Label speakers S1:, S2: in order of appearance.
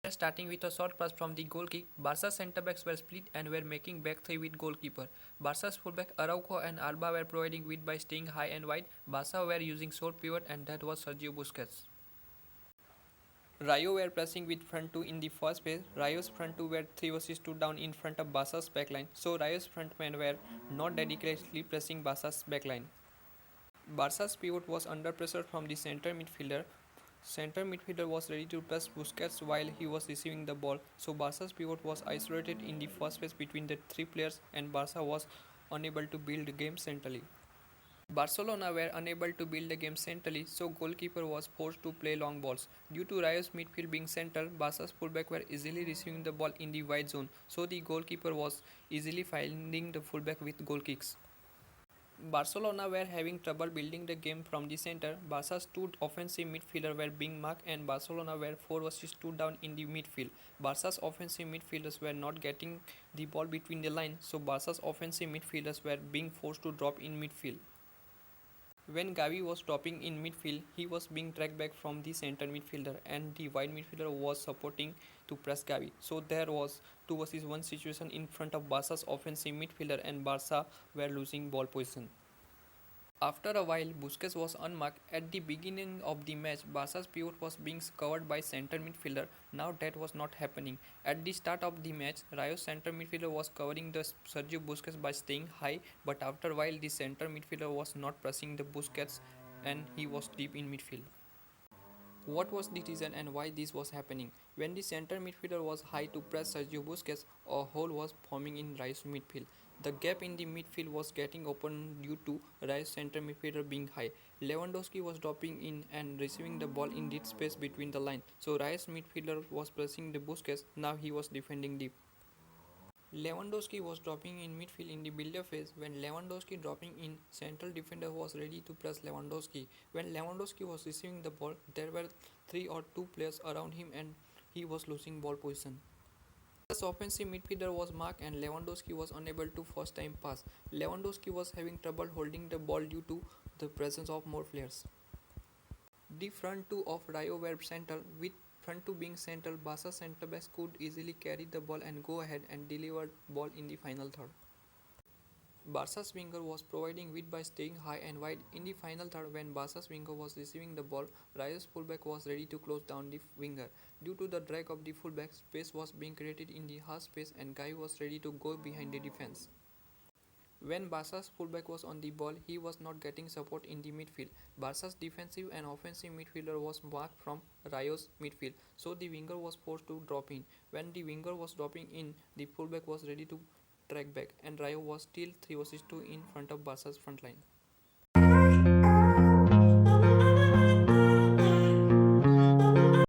S1: Starting with a short pass from the goal kick, Barca's centre-backs were split and were making back three with goalkeeper. Barca's fullback Araujo and Alba were providing width by staying high and wide. Barca were using short pivot and that was Sergio Busquets. Rayo were pressing with front two in the first phase. Rayo's front two were 3 vs 2 down in front of Barca's backline, so Rayo's frontmen were not dedicatedly pressing Barca's backline. Barca's pivot was under pressure from the center midfielder. Center midfielder was ready to press Busquets while he was receiving the ball, so Barca's pivot was isolated in the first phase between the three players and Barca was unable to build the game centrally. Barcelona were unable to build the game centrally, so goalkeeper was forced to play long balls. Due to Rayo's midfield being central, Barca's fullback were easily receiving the ball in the wide zone, so the goalkeeper was easily finding the fullback with goal kicks. Barcelona were having trouble building the game from the center. Barca's two offensive midfielders were being marked and Barcelona were 4 vs 2 down in the midfield. Barca's offensive midfielders were not getting the ball between the lines, so Barca's offensive midfielders were being forced to drop in midfield. When Xavi was dropping in midfield, he was being tracked back from the center midfielder and the wide midfielder was supporting to press Xavi. So there was 2 vs 1 situation in front of Barca's offensive midfielder and Barca were losing ball position. After a while, Busquets was unmarked. At the beginning of the match, Barca's pivot was being covered by center midfielder. Now that was not happening. At the start of the match, Rayo's center midfielder was covering the Sergio Busquets by staying high, but after a while, the center midfielder was not pressing the Busquets and he was deep in midfield. What was the reason and why this was happening? When the center midfielder was high to press Sergio Busquets, a hole was forming in Rayo's midfield. The gap in the midfield was getting open due to Rayo's center midfielder being high. Lewandowski was dropping in and receiving the ball in deep space between the line. So Rayo's midfielder was pressing the Busquets, now he was defending deep. Lewandowski was dropping in midfield in the build-up phase. When Lewandowski dropping in, central defender was ready to press Lewandowski. When Lewandowski was receiving the ball, there were 3 or 2 players around him and he was losing ball position. The offensive midfielder was marked and Lewandowski was unable to first time pass. Lewandowski was having trouble holding the ball due to the presence of more players. The front two of Rayo were central. With front two being central, Barca centre backs could easily carry the ball and go ahead and deliver ball in the final third. Barca's winger was providing width by staying high and wide. In the final third, when Barca's winger was receiving the ball, Rayo's fullback was ready to close down the winger. Due to the drag of the fullback, space was being created in the half space and Guy was ready to go behind the defense. When Barca's fullback was on the ball, he was not getting support in the midfield. Barca's defensive and offensive midfielder was marked from Rayo's midfield, so the winger was forced to drop in. When the winger was dropping in, the fullback was ready to track back and Rayo was still 3 vs 2 in front of Barca's front line.